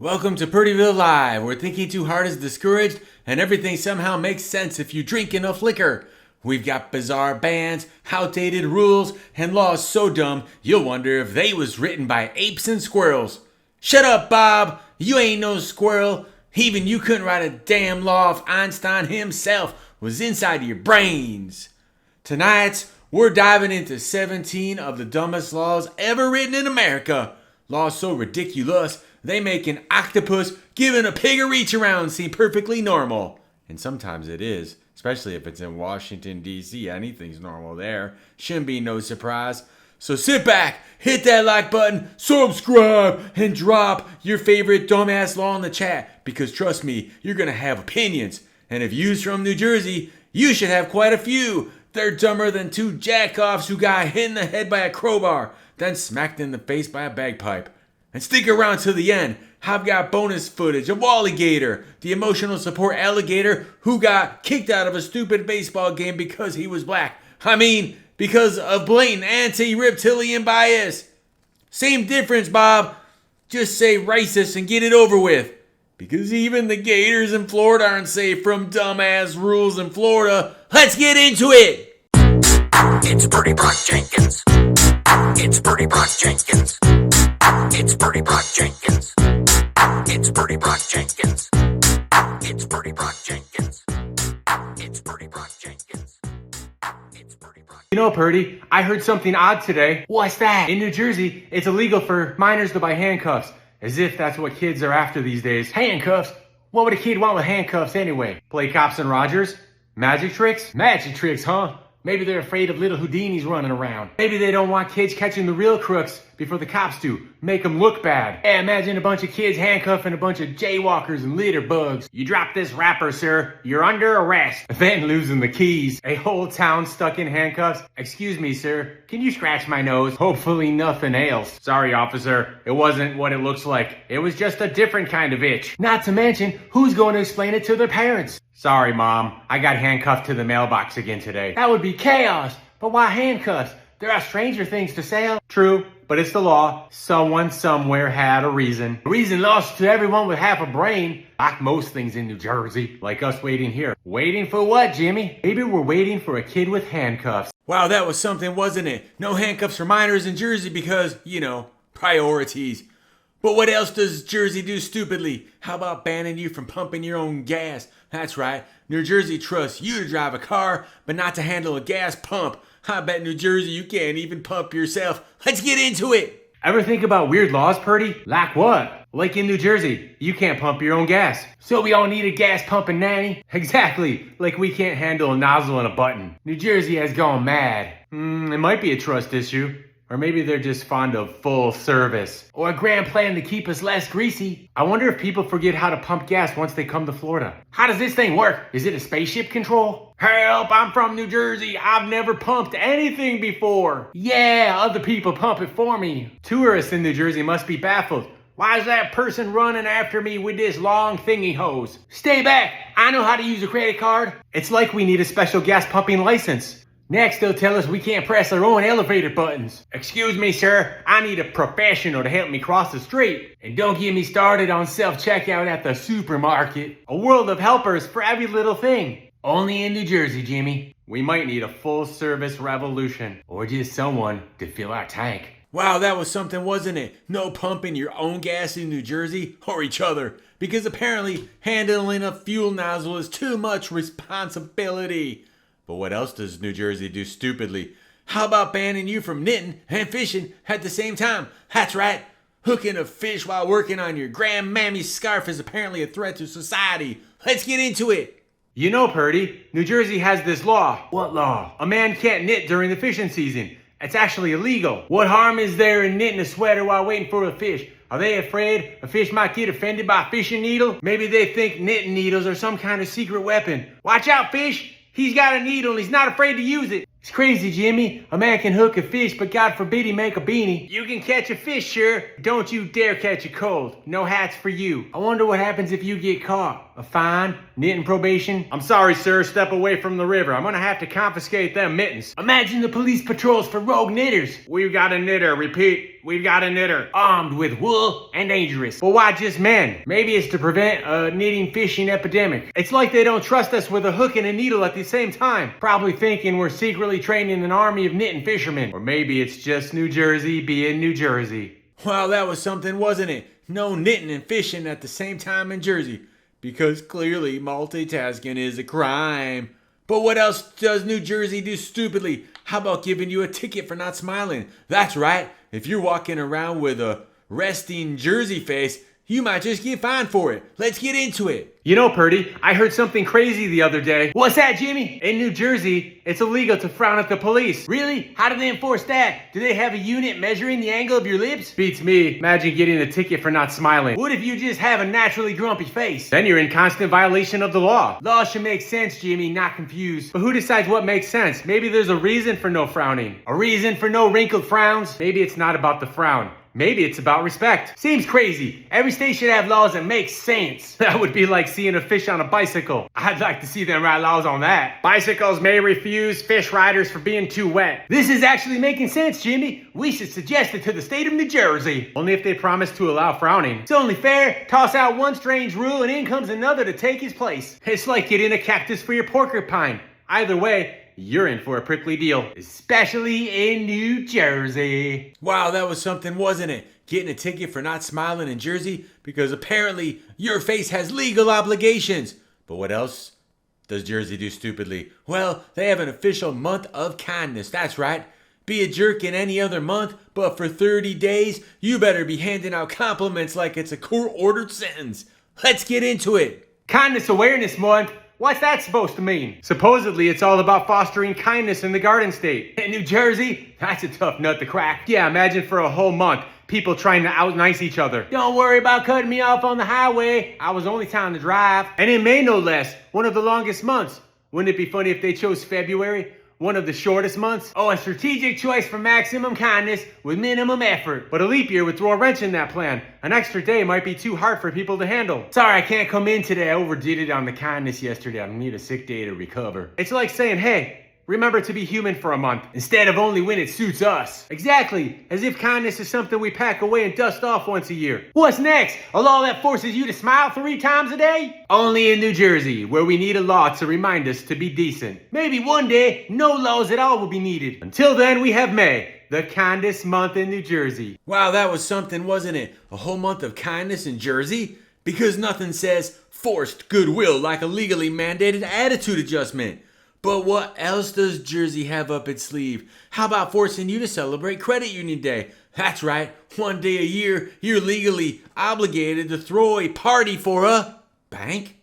Welcome to Purdyville Live, where thinking too hard is discouraged and everything somehow makes sense if you drink enough liquor. We've got bizarre bans, outdated rules, and laws so dumb you'll wonder if they was written by apes and squirrels. Shut up, Bob! You ain't no squirrel. Even you couldn't write a damn law if Einstein himself was inside your brains. Tonight, we're diving into 17 of the dumbest laws ever written in America. Laws so ridiculous, they make an octopus giving a pig a reach around seem perfectly normal. And sometimes it is, especially if it's in Washington, D.C. Anything's normal there. Shouldn't be no surprise. So sit back, hit that like button, subscribe, and drop your favorite dumbass law in the chat. Because trust me, you're going to have opinions. And if you're from New Jersey, you should have quite a few. They're dumber than two jackoffs who got hit in the head by a crowbar, then smacked in the face by a bagpipe. And stick around to the end. I've got bonus footage of alligator, the emotional support alligator who got kicked out of a stupid baseball game because he was black. Because of blatant anti-reptilian bias. Same difference, Bob. Just say racist and get it over with. Because even the gators in Florida aren't safe from dumbass rules in Florida. Let's get into it. It's Purdy Brock Jenkins. It's Purdy Brock Jenkins. It's Purdy Brock Jenkins. It's Purdy Brock Jenkins. It's Purdy Brock Jenkins. It's Purdy Brock Jenkins. It's Purdy Brock. You know, Purdy, I heard something odd today. What's that? In New Jersey, it's illegal for minors to buy handcuffs. As if that's what kids are after these days. Handcuffs? What would a kid want with handcuffs anyway? Play cops and Rogers? Magic tricks? Magic tricks, huh? Maybe they're afraid of little Houdinis running around. Maybe they don't want kids catching the real crooks before the cops do. Make them look bad. Yeah, imagine a bunch of kids handcuffing a bunch of jaywalkers and litter bugs. You drop this rapper, sir. You're under arrest. Then losing the keys. A whole town stuck in handcuffs. Excuse me, sir. Can you scratch my nose? Hopefully nothing else. Sorry, officer. It wasn't what it looks like. It was just a different kind of itch. Not to mention, who's going to explain it to their parents? Sorry, Mom. I got handcuffed to the mailbox again today. That would be chaos. But why handcuffs? There are stranger things to say. True, but it's the law. Someone somewhere had a reason. A reason lost to everyone with half a brain. Like most things in New Jersey. Like us waiting here. Waiting for what, Jimmy? Maybe we're waiting for a kid with handcuffs. Wow, that was something, wasn't it? No handcuffs for minors in Jersey because, priorities. But what else does Jersey do stupidly? How about banning you from pumping your own gas? That's right, New Jersey trusts you to drive a car, but not to handle a gas pump. I bet New Jersey you can't even pump yourself. Let's get into it. Ever think about weird laws, Purdy? Like what? Like in New Jersey, you can't pump your own gas. So we all need a gas pumping nanny? Exactly, like we can't handle a nozzle and a button. New Jersey has gone mad. It might be a trust issue. Or maybe they're just fond of full service. Or a grand plan to keep us less greasy. I wonder if people forget how to pump gas once they come to Florida. How does this thing work? Is it a spaceship control? Help, I'm from New Jersey. I've never pumped anything before. Yeah, other people pump it for me. Tourists in New Jersey must be baffled. Why is that person running after me with this long thingy hose? Stay back, I know how to use a credit card. It's like we need a special gas pumping license. Next, they'll tell us we can't press our own elevator buttons. Excuse me, sir. I need a professional to help me cross the street. And don't get me started on self-checkout at the supermarket. A world of helpers for every little thing. Only in New Jersey, Jimmy. We might need a full-service revolution. Or just someone to fill our tank. Wow, that was something, wasn't it? No pumping your own gas in New Jersey or each other. Because apparently, handling a fuel nozzle is too much responsibility. But what else does New Jersey do stupidly? How about banning you from knitting and fishing at the same time? That's right. Hooking a fish while working on your grandmammy's scarf is apparently a threat to society. Let's get into it. You know, Purdy, New Jersey has this law. What law? A man can't knit during the fishing season. It's actually illegal. What harm is there in knitting a sweater while waiting for a fish? Are they afraid a fish might get offended by a fishing needle? Maybe they think knitting needles are some kind of secret weapon. Watch out, fish! He's got a needle and he's not afraid to use it. It's crazy, Jimmy. A man can hook a fish, but God forbid he make a beanie. You can catch a fish, sure. Don't you dare catch a cold. No hats for you. I wonder what happens if you get caught. A fine? Knitting probation? I'm sorry, sir. Step away from the river. I'm gonna have to confiscate them mittens. Imagine the police patrols for rogue knitters. We've got a knitter. Repeat. We've got a knitter. Armed with wool and dangerous. But why just men? Maybe it's to prevent a knitting fishing epidemic. It's like they don't trust us with a hook and a needle at the same time. Probably thinking we're secretly training an army of knitting fishermen. Or maybe it's just New Jersey being New Jersey. Wow, that was something, wasn't it? No knitting and fishing at the same time in Jersey. Because clearly multitasking is a crime. But what else does New Jersey do stupidly? How about giving you a ticket for not smiling? That's right. If you're walking around with a resting Jersey face, you might just get fined for it. Let's get into it. You know, Purdy, I heard something crazy the other day. What's that, Jimmy? In New Jersey, it's illegal to frown at the police. Really? How do they enforce that? Do they have a unit measuring the angle of your lips? Beats me. Imagine getting a ticket for not smiling. What if you just have a naturally grumpy face? Then you're in constant violation of the law. Law should make sense, Jimmy, not confused. But who decides what makes sense? Maybe there's a reason for no frowning. A reason for no wrinkled frowns? Maybe it's not about the frown. Maybe it's about respect. Seems crazy. Every state should have laws that make sense. That would be like seeing a fish on a bicycle. I'd like to see them write laws on that. Bicycles may refuse fish riders for being too wet. This is actually making sense, Jimmy. We should suggest it to the state of New Jersey. Only if they promise to allow frowning. It's only fair. Toss out one strange rule and in comes another to take his place. It's like getting a cactus for your porcupine. Either way, you're in for a prickly deal, especially in New Jersey. Wow, that was something, wasn't it? Getting a ticket for not smiling in Jersey because apparently your face has legal obligations. But what else does Jersey do stupidly? Well, they have an official month of kindness. That's right. Be a jerk in any other month, but for 30 days, you better be handing out compliments like it's a court-ordered sentence. Let's get into it. Kindness Awareness Month. What's that supposed to mean? Supposedly, it's all about fostering kindness in the Garden State. In New Jersey, that's a tough nut to crack. Yeah, imagine for a whole month, people trying to out-nice each other. Don't worry about cutting me off on the highway. I was only trying to drive. And in May, no less, one of the longest months. Wouldn't it be funny if they chose February? One of the shortest months? Oh, a strategic choice for maximum kindness with minimum effort. But a leap year would throw a wrench in that plan. An extra day might be too hard for people to handle. Sorry, I can't come in today. I overdid it on the kindness yesterday. I need a sick day to recover. It's like saying, hey, remember to be human for a month, instead of only when it suits us. Exactly, as if kindness is something we pack away and dust off once a year. What's next? A law that forces you to smile 3 times a day? Only in New Jersey, where we need a law to remind us to be decent. Maybe one day, no laws at all will be needed. Until then, we have May, the kindest month in New Jersey. Wow, that was something, wasn't it? A whole month of kindness in Jersey? Because nothing says forced goodwill like a legally mandated attitude adjustment. But what else does Jersey have up its sleeve? How about forcing you to celebrate Credit Union Day? That's right, one day a year, you're legally obligated to throw a party for a bank.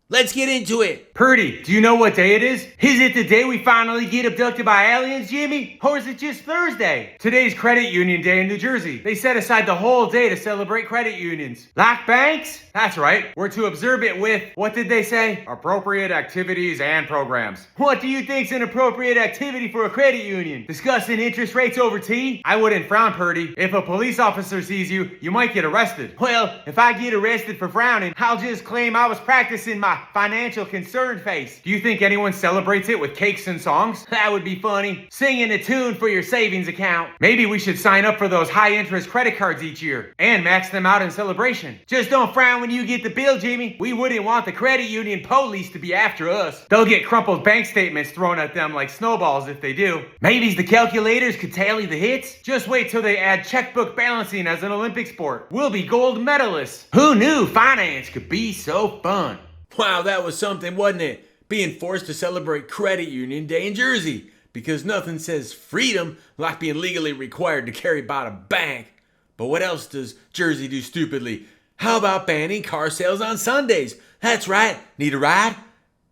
Let's get into it. Purdy, do you know what day it is? Is it the day we finally get abducted by aliens, Jimmy? Or is it just Thursday? Today's Credit Union Day in New Jersey. They set aside the whole day to celebrate credit unions. Like banks? That's right. We're to observe it with, what did they say? Appropriate activities and programs. What do you think's an appropriate activity for a credit union? Discussing interest rates over tea? I wouldn't frown, Purdy. If a police officer sees you, you might get arrested. Well, if I get arrested for frowning, I'll just claim I was practicing my financial concern face. Do you think anyone celebrates it with cakes and songs? That would be funny. Singing a tune for your savings account. Maybe we should sign up for those high interest credit cards each year and max them out in celebration. Just don't frown when you get the bill, Jimmy. We wouldn't want the credit union police to be after us. They'll get crumpled bank statements thrown at them like snowballs if they do. Maybe the calculators could tally the hits. Just wait till they add checkbook balancing as an Olympic sport. We'll be gold medalists. Who knew finance could be so fun? Wow, that was something, wasn't it? Being forced to celebrate Credit Union Day in Jersey. Because nothing says freedom like being legally required to carry about a bank. But what else does Jersey do stupidly? How about banning car sales on Sundays? That's right. Need a ride?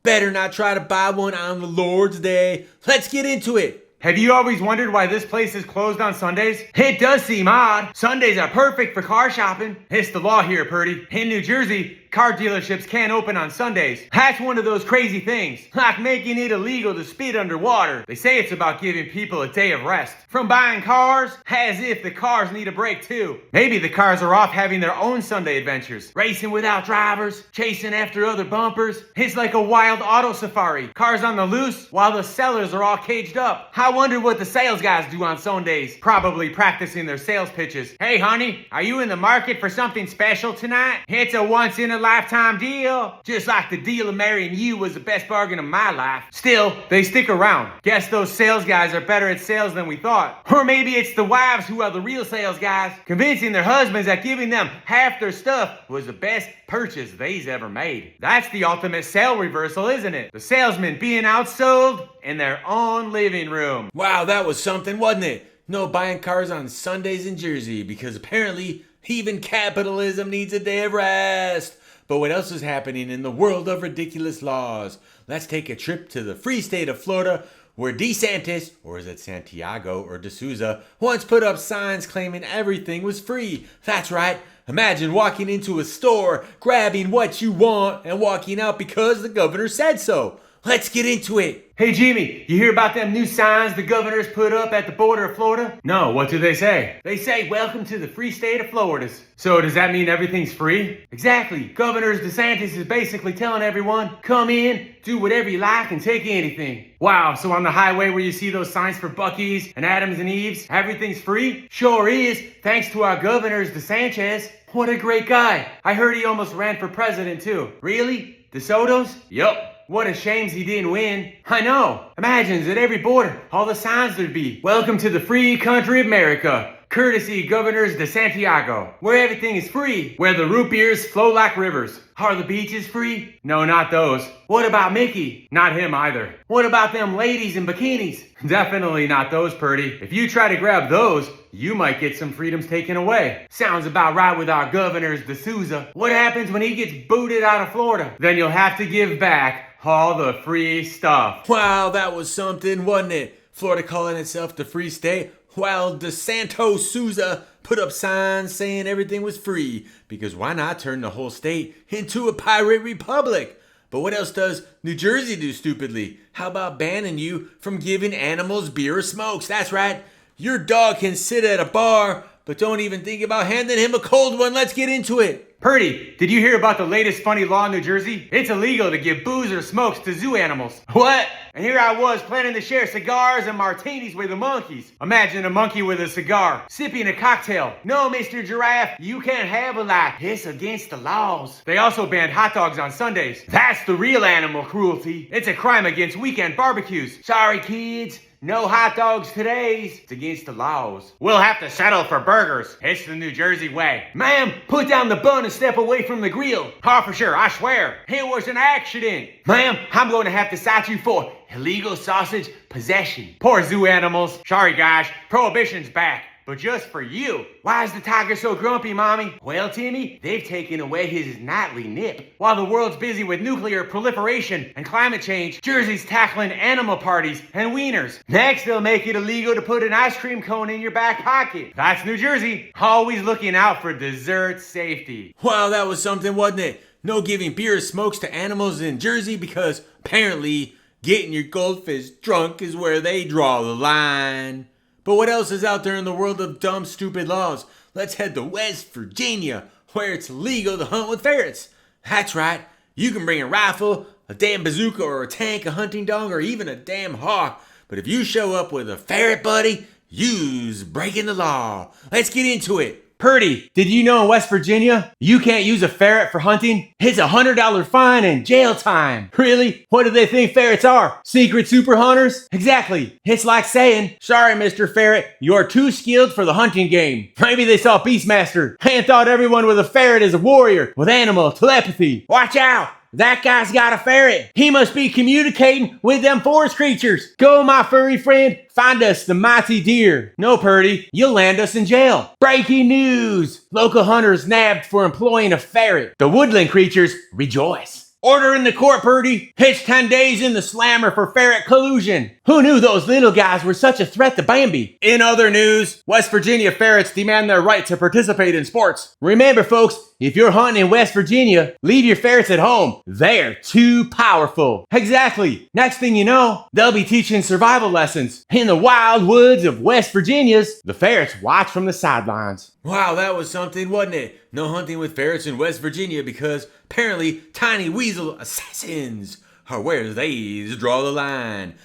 Better not try to buy one on the Lord's Day. Let's get into it. Have you always wondered why this place is closed on Sundays? It does seem odd. Sundays are perfect for car shopping. It's the law here, Purdy. In New Jersey, car dealerships can't open on Sundays. That's one of those crazy things, like making it illegal to spit underwater. They say it's about giving people a day of rest from buying cars, as if the cars need a break too. Maybe the cars are off having their own Sunday adventures, racing without drivers, chasing after other bumpers. It's like a wild auto safari. Cars on the loose while the sellers are all caged up. I wonder what the sales guys do on Sundays. Probably practicing their sales pitches. Hey honey, are you in the market for something special tonight? It's a once in a lifetime deal. Just like the deal of marrying you was the best bargain of my life. Still, they stick around. Guess those sales guys are better at sales than we thought. Or maybe it's the wives who are the real sales guys, convincing their husbands that giving them half their stuff was the best purchase they's ever made. That's the ultimate sale reversal, isn't it? The salesman being outsold in their own living room. Wow, that was something, wasn't it? No buying cars on Sundays in Jersey because apparently even capitalism needs a day of rest. But what else is happening in the world of ridiculous laws? Let's take a trip to the free state of Florida, where DeSantis, or is it Santiago or D'Souza, once put up signs claiming everything was free. That's right. Imagine walking into a store, grabbing what you want, and walking out because the governor said so. Let's get into it. Hey Jimmy, you hear about them new signs the governor's put up at the border of Florida? No, what do they say? They say, welcome to the free state of Florida's. So does that mean everything's free? Exactly. Governor DeSantis is basically telling everyone, come in, do whatever you like, and take anything. Wow, so on the highway where you see those signs for Buc-ee's and Adams and Eve's, everything's free? Sure is, thanks to our governor's DeSantis. What a great guy. I heard he almost ran for president too. Really? DeSoto's? Yup. What a shame he didn't win. I know. Imagine at every border, all the signs there'd be. Welcome to the free country of America. Courtesy Governors de Santiago, where everything is free, where the root beers flow like rivers. Are the beaches free? No, not those. What about Mickey? Not him either. What about them ladies in bikinis? Definitely not those, Purdy. If you try to grab those, you might get some freedoms taken away. Sounds about right with our governor's D'Souza. What happens when he gets booted out of Florida? Then you'll have to give back all the free stuff. Wow, that was something, wasn't it? Florida calling itself the free state, while DeSanto Souza put up signs saying everything was free, because why not turn the whole state into a pirate republic? But what else does New Jersey do stupidly? How about banning you from giving animals beer or smokes? That's right. Your dog can sit at a bar, but don't even think about handing him a cold one. Let's get into it. Purdy, did you hear about the latest funny law in New Jersey? It's illegal to give booze or smokes to zoo animals. What? And here I was planning to share cigars and martinis with the monkeys. Imagine a monkey with a cigar, sipping a cocktail. No, Mr. Giraffe, you can't have a lot. It's against the laws. They also banned hot dogs on Sundays. That's the real animal cruelty. It's a crime against weekend barbecues. Sorry, kids. No hot dogs today. It's against the laws. We'll have to settle for burgers. It's the New Jersey way. Ma'am, put down the bun and step away from the grill. Officer, I swear, it was an accident. Ma'am, I'm going to have to cite you for illegal sausage possession. Poor zoo animals. Sorry, guys. Prohibition's back. But just for you. Why is the tiger so grumpy, Mommy? Well, Timmy, they've taken away his nightly nip. While the world's busy with nuclear proliferation and climate change, Jersey's tackling animal parties and wieners. Next, they'll make it illegal to put an ice cream cone in your back pocket. That's New Jersey. Always looking out for dessert safety. Wow, that was something, wasn't it? No giving beer or smokes to animals in Jersey because apparently getting your goldfish drunk is where they draw the line. But what else is out there in the world of dumb, stupid laws? Let's head to West Virginia, where it's legal to hunt with ferrets. That's right. You can bring a rifle, a damn bazooka, or a tank, a hunting dog, or even a damn hawk. But if you show up with a ferret, buddy, you's breaking the law. Let's get into it. Purdy, did you know in West Virginia, you can't use a ferret for hunting? It's a $100 fine and jail time. Really? What do they think ferrets are? Secret super hunters? Exactly. It's like saying, sorry, Mr. Ferret, you're too skilled for the hunting game. Maybe they saw Beastmaster and thought everyone with a ferret is a warrior with animal telepathy. Watch out! That guy's got a ferret. He must be communicating with them forest creatures. Go, my furry friend. Find us the mighty deer. No, Purdy, you'll land us in jail. Breaking news. Local hunters nabbed for employing a ferret. The woodland creatures rejoice. Order in the court, Purdy. It's 10 days in the slammer for ferret collusion. Who knew those little guys were such a threat to Bambi? In other news, West Virginia ferrets demand their right to participate in sports. Remember, folks, if you're hunting in West Virginia, leave your ferrets at home. They're too powerful. Exactly. Next thing you know, they'll be teaching survival lessons. In the wild woods of West Virginia's, the ferrets watch from the sidelines. Wow, that was something, wasn't it? No hunting with ferrets in West Virginia because apparently tiny weasel assassins are where they draw the line.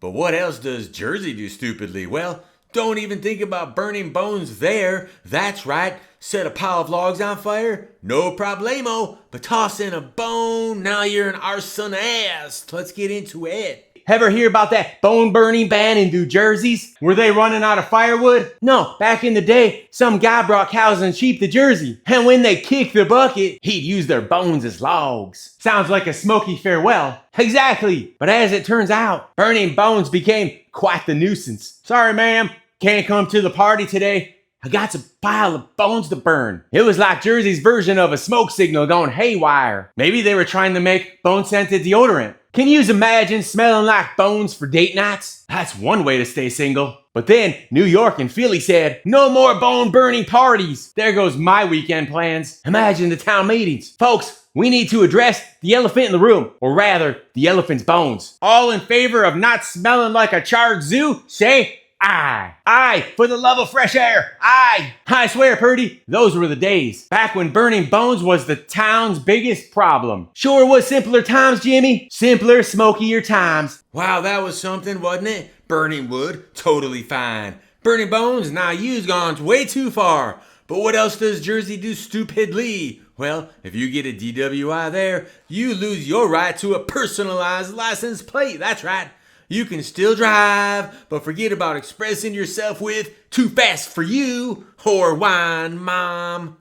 But what else does Jersey do stupidly? Well, don't even think about burning bones there. That's right. Set a pile of logs on fire? No problemo. But toss in a bone, now you're an arsonist. Let's get into it. Ever hear about that bone burning ban in New Jersey's? Were they running out of firewood? No, back in the day, some guy brought cows and sheep to Jersey. And when they kicked the bucket, he'd use their bones as logs. Sounds like a smoky farewell. Exactly. But as it turns out, burning bones became quite the nuisance. Sorry, ma'am. Can't come to the party today. I got a pile of bones to burn. It was like Jersey's version of a smoke signal going haywire. Maybe they were trying to make bone-scented deodorant. Can you imagine smelling like bones for date nights? That's one way to stay single. But then New York and Philly said, no more bone-burning parties. There goes my weekend plans. Imagine the town meetings. Folks, we need to address the elephant in the room, or rather, the elephant's bones. All in favor of not smelling like a charred zoo? Say aye. Aye, for the love of fresh air. Aye. I swear, Purdy, those were the days. Back when burning bones was the town's biggest problem. Sure was simpler times, Jimmy. Simpler, smokier times. Wow, that was something, wasn't it? Burning wood, totally fine. Burning bones, nah, you've gone way too far. But what else does Jersey do stupidly? Well, if you get a DWI there, you lose your right to a personalized license plate. That's right. You can still drive, but forget about expressing yourself with too fast for you or whine mom.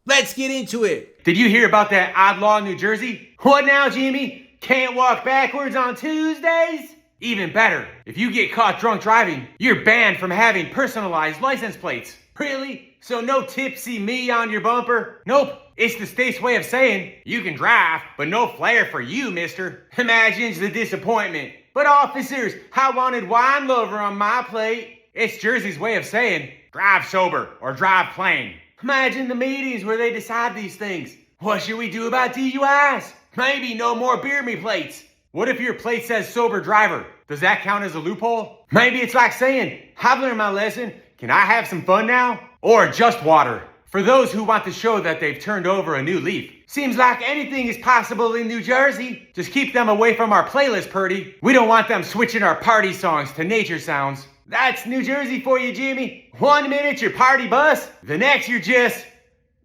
Let's get into it. Did you hear about that odd law in New Jersey? What now, Jimmy? Can't walk backwards on Tuesdays? Even better, if you get caught drunk driving, you're banned from having personalized license plates. Really? So no tipsy me on your bumper? Nope. It's the state's way of saying, you can drive, but no flair for you, mister. Imagine the disappointment. But officers, I wanted wine lover on my plate. It's Jersey's way of saying, drive sober or drive plain. Imagine the meetings where they decide these things. What should we do about DUIs? Maybe no more beer me plates. What if your plate says sober driver? Does that count as a loophole? Maybe it's like saying, I've learned my lesson. Can I have some fun now? Or just water. For those who want to show that they've turned over a new leaf. Seems like anything is possible in New Jersey. Just keep them away from our playlist, Purdy. We don't want them switching our party songs to nature sounds. That's New Jersey for you, Jimmy. 1 minute you're party bus, the next you're just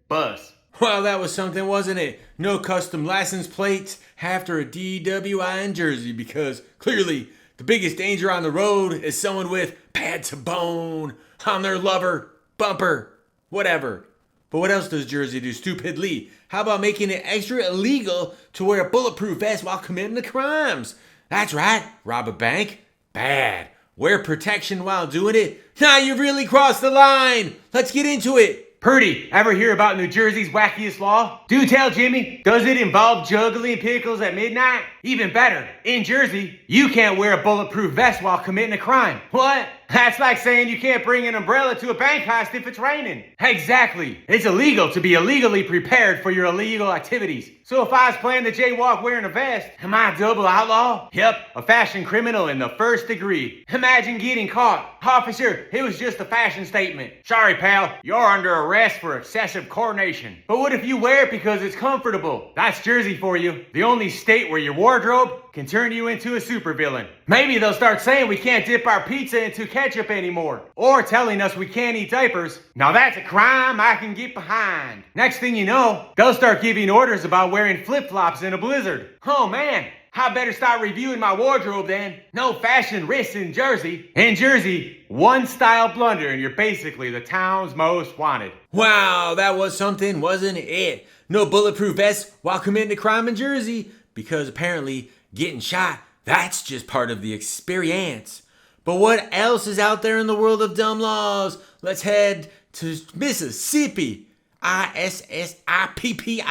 bus. Well, that was something, wasn't it? No custom license plates after a DWI in Jersey because clearly the biggest danger on the road is someone with pad to bone on their lover, bumper, whatever. But what else does Jersey do stupidly? How about making it extra illegal to wear a bulletproof vest while committing the crimes? That's right, rob a bank? Bad. Wear protection while doing it? Nah, you've really crossed the line. Let's get into it. Purdy, ever hear about New Jersey's wackiest law? Do tell, Jimmy. Does it involve juggling pickles at midnight? Even better, in Jersey, you can't wear a bulletproof vest while committing a crime. What? That's like saying you can't bring an umbrella to a bank heist if it's raining. Exactly. It's illegal to be illegally prepared for your illegal activities. So if I was planning to jaywalk wearing a vest, am I a double outlaw? Yep, a fashion criminal in the first degree. Imagine getting caught. Officer, it was just a fashion statement. Sorry, pal, you're under arrest for excessive coordination. But what if you wear it because it's comfortable? That's Jersey for you. The only state where your wardrobe can turn you into a supervillain. Maybe they'll start saying we can't dip our pizza into ketchup anymore. Or telling us we can't eat diapers. Now that's a crime I can get behind. Next thing you know, they'll start giving orders about wearing flip-flops in a blizzard. Oh man, I better start reviewing my wardrobe then. No fashion risks in Jersey. In Jersey, one style blunder and you're basically the town's most wanted. Wow, that was something, wasn't it? No bulletproof vests while committing a crime in Jersey. Because apparently getting shot, that's just part of the experience. But what else is out there in the world of dumb laws? Let's head to Mississippi. Mississippi,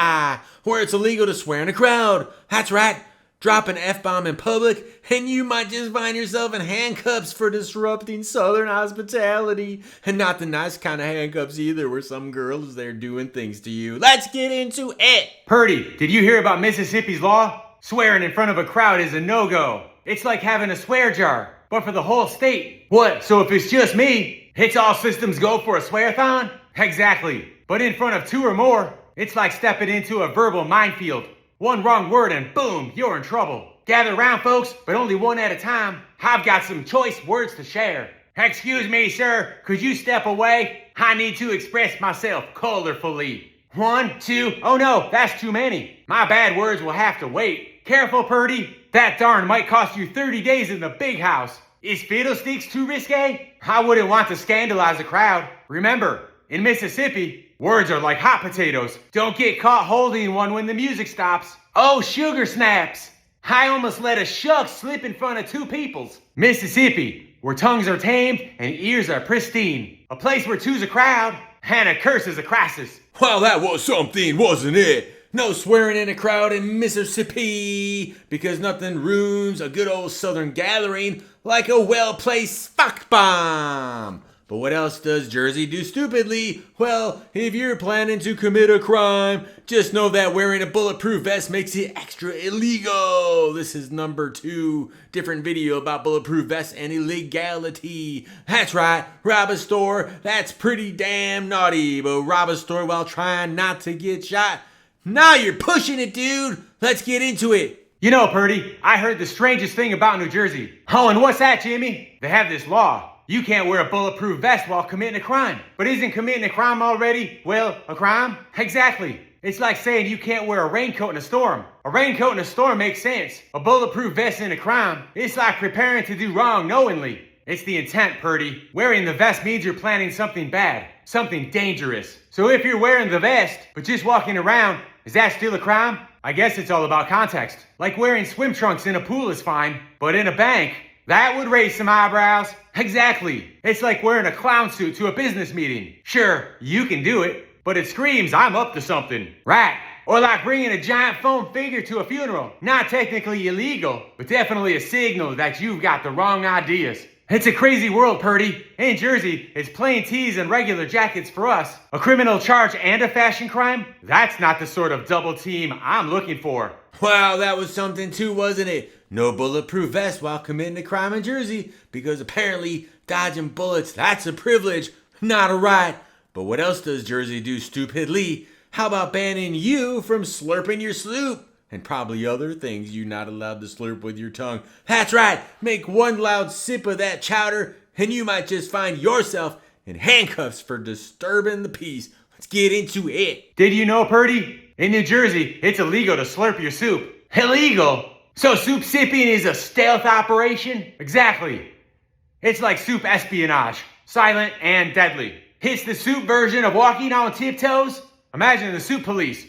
where it's illegal to swear in a crowd. That's right. drop an F-bomb in public, and you might just find yourself in handcuffs for disrupting Southern hospitality. And not the nice kind of handcuffs either, where some girl is there doing things to you. Let's get into it. Purdy, did you hear about Mississippi's law? Swearing in front of a crowd is a no-go. It's like having a swear jar, but for the whole state. What, so if it's just me, it's all systems go for a swear-a-thon? Exactly. But in front of 2 or more, it's like stepping into a verbal minefield. One wrong word and boom, you're in trouble. Gather round, folks, but only one at a time. I've got some choice words to share. Excuse me, sir, could you step away? I need to express myself colorfully. 1, 2, oh no, that's too many. My bad words will have to wait. Careful, Purdy. That darn might cost you 30 days in the big house. Is fiddlesticks too risque? I wouldn't want to scandalize a crowd. Remember, in Mississippi, words are like hot potatoes. Don't get caught holding one when the music stops. Oh, sugar snaps. I almost let a shuck slip in front of 2 peoples. Mississippi, where tongues are tamed and ears are pristine. A place where 2's a crowd and a curse is a crisis. Well, that was something, wasn't it? No swearing in a crowd in Mississippi, because nothing ruins a good old Southern gathering like a well-placed fuck bomb. But what else does Jersey do stupidly? Well, if you're planning to commit a crime, just know that wearing a bulletproof vest makes it extra illegal. This is number 2 different video about bulletproof vests and illegality. That's right, rob a store, that's pretty damn naughty. But rob a store while trying not to get shot, now you're pushing it, dude. Let's get into it. You know, Purdy, I heard the strangest thing about New Jersey. Oh, and what's that, Jimmy? They have this law. You can't wear a bulletproof vest while committing a crime. But isn't committing a crime already, well, a crime? Exactly. It's like saying you can't wear a raincoat in a storm. A raincoat in a storm makes sense. A bulletproof vest in a crime, it's like preparing to do wrong knowingly. It's the intent, Purdy. Wearing the vest means you're planning something bad, something dangerous. So if you're wearing the vest, but just walking around, is that still a crime? I guess it's all about context. Like wearing swim trunks in a pool is fine, but in a bank, that would raise some eyebrows. Exactly. It's like wearing a clown suit to a business meeting. Sure, you can do it, but it screams I'm up to something. Right. Or like bringing a giant foam figure to a funeral. Not technically illegal, but definitely a signal that you've got the wrong ideas. It's a crazy world, Purdy. In Jersey, it's plain tees and regular jackets for us. A criminal charge and a fashion crime? That's not the sort of double team I'm looking for. Wow, that was something too, wasn't it? No bulletproof vest while committing a crime in Jersey, because apparently dodging bullets, that's a privilege, not a right. But what else does Jersey do stupidly? How about banning you from slurping your sloop? And probably other things you're not allowed to slurp with your tongue. That's right, make one loud sip of that chowder, and you might just find yourself in handcuffs for disturbing the peace. Let's get into it. Did you know, Purdy? In New Jersey, it's illegal to slurp your soup. Illegal? So soup sipping is a stealth operation? Exactly. It's like soup espionage, silent and deadly. It's the soup version of walking on tiptoes. Imagine the soup police.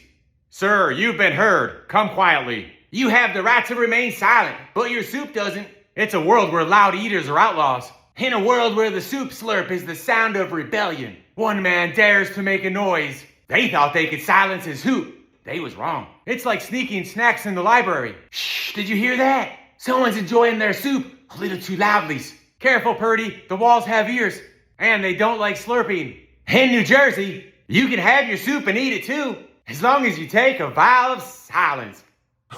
Sir, you've been heard. Come quietly. You have the right to remain silent, but your soup doesn't. It's a world where loud eaters are outlaws. In a world where the soup slurp is the sound of rebellion. One man dares to make a noise. They thought they could silence his hoop. They was wrong. It's like sneaking snacks in the library. Shh, did you hear that? Someone's enjoying their soup a little too loudly. Careful, Purdy, the walls have ears, and they don't like slurping. In New Jersey, you can have your soup and eat it too, as long as you take a vow of silence.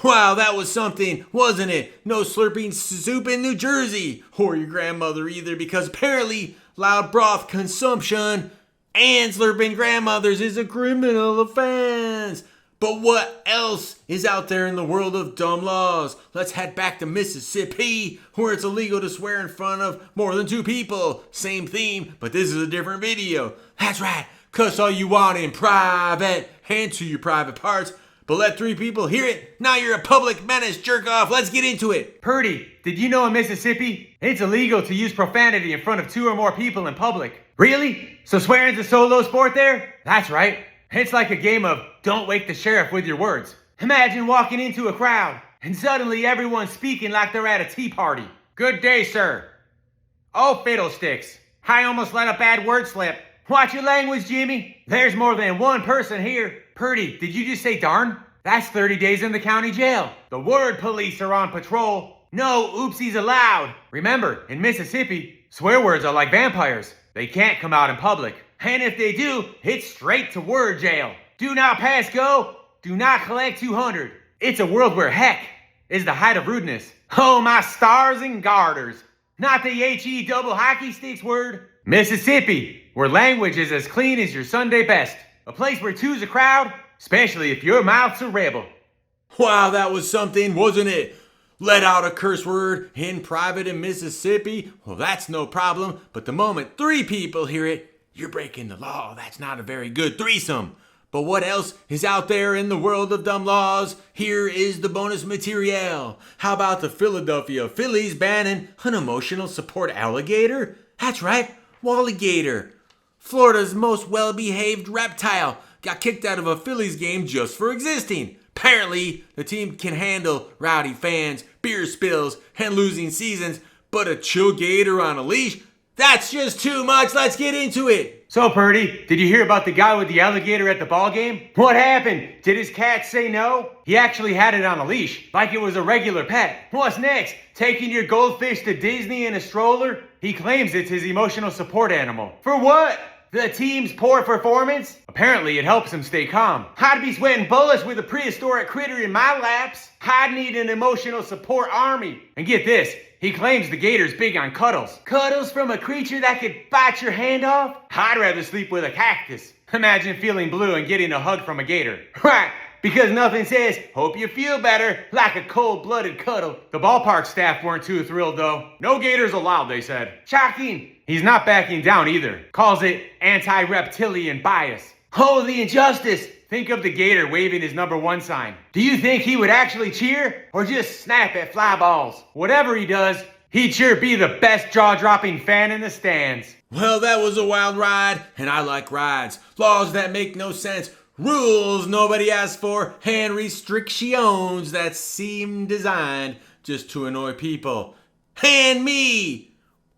Wow, that was something, wasn't it? No slurping soup in New Jersey, or your grandmother either, because apparently loud broth consumption and slurping grandmothers is a criminal offense. But what else is out there in the world of dumb laws? Let's head back to Mississippi, where it's illegal to swear in front of more than 2 people. Same theme, but this is a different video. That's right, cuss all you want in private, and to your private parts, but let 3 people hear it. Now you're a public menace, jerk off. Let's get into it. Purdy, did you know in Mississippi, it's illegal to use profanity in front of 2 or more people in public? Really? So swearing's a solo sport there? That's right. It's like a game of don't wake the sheriff with your words. Imagine walking into a crowd and suddenly everyone's speaking like they're at a tea party. Good day, sir. Oh, fiddlesticks. I almost let a bad word slip. Watch your language, Jimmy. There's more than one person here. Purdy, did you just say darn? That's 30 days in the county jail. The word police are on patrol. No oopsies allowed. Remember, in Mississippi, swear words are like vampires. They can't come out in public. And if they do, it's straight to word jail. Do not pass go. Do not collect 200. It's a world where heck is the height of rudeness. Oh, my stars and garters. Not the H-E double hockey sticks word. Mississippi, where language is as clean as your Sunday best. A place where two's a crowd, especially if your mouth's a rebel. Wow, that was something, wasn't it? Let out a curse word in private in Mississippi? Well, that's no problem, but the moment 3 people hear it, you're breaking the law. That's not a very good threesome. But what else is out there in the world of dumb laws? Here is the bonus material. How about the Philadelphia Phillies banning an emotional support alligator? That's right, Walligator. Florida's most well-behaved reptile got kicked out of a Phillies game just for existing. Apparently, the team can handle rowdy fans, beer spills, and losing seasons, but a chill gator on a leash? That's just too much. Let's get into it. So, Purdy, did you hear about the guy with the alligator at the ball game? What happened? Did his cat say no? He actually had it on a leash, like it was a regular pet. What's next? Taking your goldfish to Disney in a stroller? He claims it's his emotional support animal. For what? The team's poor performance? Apparently it helps him stay calm. I'd be sweating bullets with a prehistoric critter in my laps. I'd need an emotional support army. And get this, he claims the gator's big on cuddles. Cuddles from a creature that could bite your hand off? I'd rather sleep with a cactus. Imagine feeling blue and getting a hug from a gator. Right, because nothing says, hope you feel better, like a cold-blooded cuddle. The ballpark staff weren't too thrilled though. No gators allowed, they said. Shocking. He's not backing down either. Calls it anti-reptilian bias. Oh, the injustice. Think of the gator waving his number 1 sign. Do you think he would actually cheer or just snap at fly balls? Whatever he does, he'd sure be the best jaw-dropping fan in the stands. Well, that was a wild ride, and I like rides. Laws that make no sense, rules nobody asked for, and restrictions that seem designed just to annoy people. And me!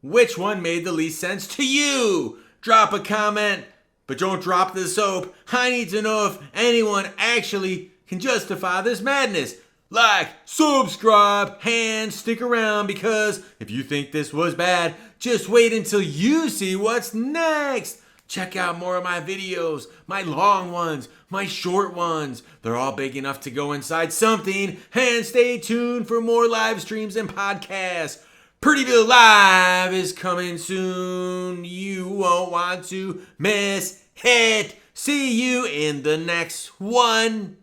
Which one made the least sense to you? Drop a comment, but don't drop the soap. I need to know if anyone actually can justify this madness. Like, subscribe, and stick around, because if you think this was bad, just wait until you see what's next. Check out more of my videos, my long ones, my short ones. They're all big enough to go inside something. And stay tuned for more live streams and podcasts. Purdyville Live is coming soon. You won't want to miss it. See you in the next one.